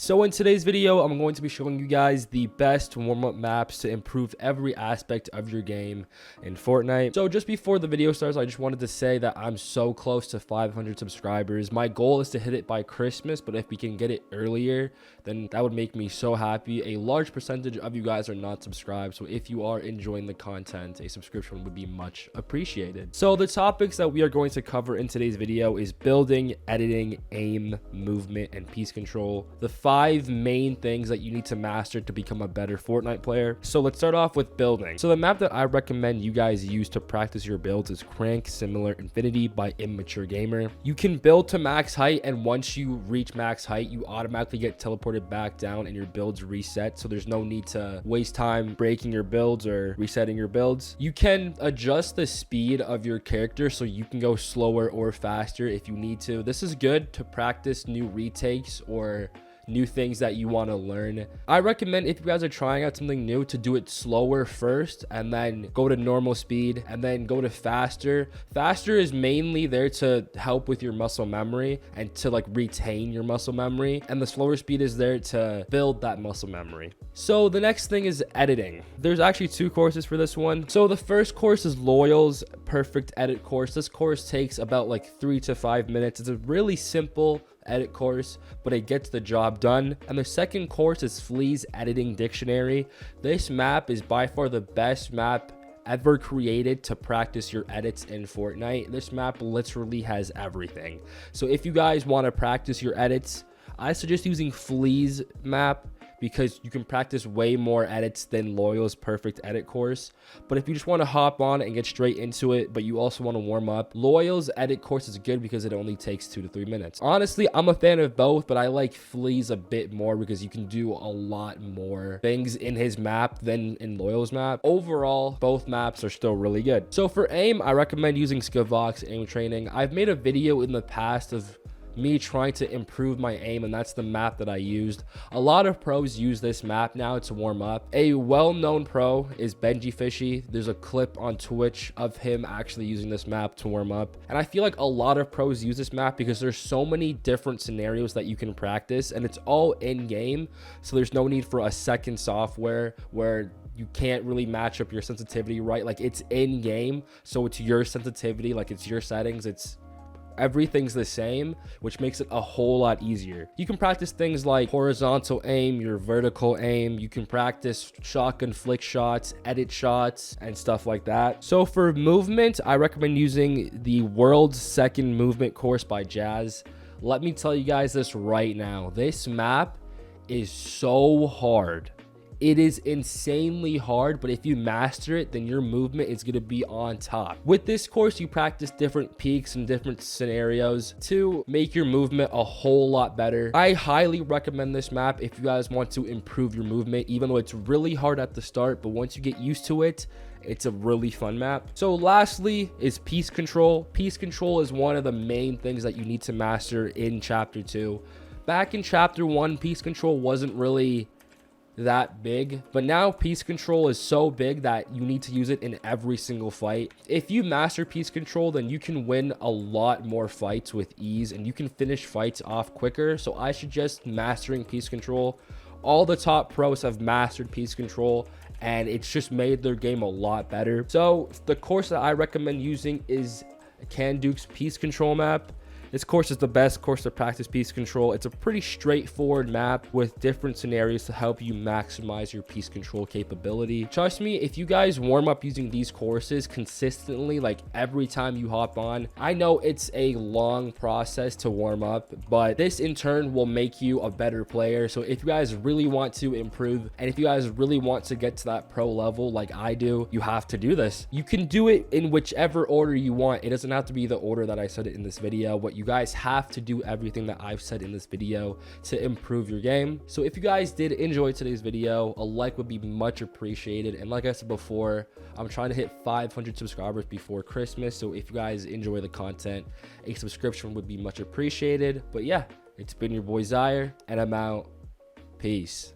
So in today's video, I'm going to be showing you guys the best warm-up maps to improve every aspect of your game in Fortnite. So just before the video starts, I just wanted to say that I'm so close to 500 subscribers. My goal is to hit it by Christmas, but if we can get it earlier, then that would make me so happy. A large percentage of you guys are not subscribed, so if you are enjoying the content, a subscription would be much appreciated. So the topics that we are going to cover in today's video is building, editing, aim, movement, and piece control. The 5 main things that you need to master to become a better Fortnite player. So let's start off with building. So the map that I recommend you guys use to practice your builds is Crank Similar Infinity by Immature Gamer. You can build to max height, and once you reach max height, you automatically get teleported back down and your builds reset. So there's no need to waste time breaking your builds or resetting your builds. You can adjust the speed of your character so you can go slower or faster if you need to. This is good to practice new retakes or new things that you want to learn. I recommend, if you guys are trying out something new, to do it slower first and then go to normal speed and then go to faster. Faster is mainly there to help with your muscle memory and to like retain your muscle memory, and the slower speed is there to build that muscle memory. So the next thing is editing. There's actually 2 courses for this one. So the first course is Loyal's Perfect Edit course. This course takes about like 3 to 5 minutes. It's a really simple edit course, but it gets the job done. And the second course is Flea's Editing Dictionary. This map is by far the best map ever created to practice your edits in Fortnite. This map literally has everything. So if you guys want to practice your edits, I suggest using Flea's map, because you can practice way more edits than Loyal's Perfect Edit course. But if you just want to hop on and get straight into it, but you also want to warm up, Loyal's edit course is good because it only takes 2 to 3 minutes. Honestly, I'm a fan of both, but I like Flea's a bit more because you can do a lot more things in his map than in Loyal's map. Overall, both maps are still really good. So for aim, I recommend using Skavox aim training. I've made a video in the past of me trying to improve my aim, and that's the map that I used. A lot of pros use this map now to warm up. A well-known pro is Benji Fishy. There's a clip on Twitch of him actually using this map to warm up, and I feel like a lot of pros use this map because there's so many different scenarios that you can practice, and it's all in game, so there's no need for a second software where you can't really match up your sensitivity right. Like, it's in game, so it's your sensitivity, like it's your settings, everything's the same, which makes it a whole lot easier. You can practice things like horizontal aim, your vertical aim. You can practice shotgun flick shots, edit shots, and stuff like that. So for movement, I recommend using the World's Second Movement course by Jazz. Let me tell you guys this right now. This map is so hard. It is insanely hard, but if you master it, then your movement is going to be on top. With this course, you practice different peaks and different scenarios to make your movement a whole lot better. I highly recommend this map if you guys want to improve your movement, even though it's really hard at the start, but once you get used to it, it's a really fun map. So lastly is piece control. Piece control is one of the main things that you need to master in Chapter 2. Back in Chapter 1, piece control wasn't really that big, but now piece control is so big that you need to use it in every single fight. If you master piece control, then you can win a lot more fights with ease, and you can finish fights off quicker. So I suggest mastering piece control. All the top pros have mastered piece control, and it's just made their game a lot better. So the course that I recommend using is Kanduke's piece control map. This course is the best course to practice piece control. It's a pretty straightforward map with different scenarios to help you maximize your piece control capability. Trust me, if you guys warm up using these courses consistently, like every time you hop on, I know it's a long process to warm up, but this in turn will make you a better player. So if you guys really want to improve, and if you guys really want to get to that pro level like I do, you have to do this. You can do it in whichever order you want. It doesn't have to be the order that I said it in this video. What you guys have to do everything that I've said in this video to improve your game. So if you guys did enjoy today's video, a like would be much appreciated. And like I said before, I'm trying to hit 500 subscribers before Christmas. So if you guys enjoy the content, a subscription would be much appreciated. But yeah, it's been your boy Zaire, and I'm out. Peace.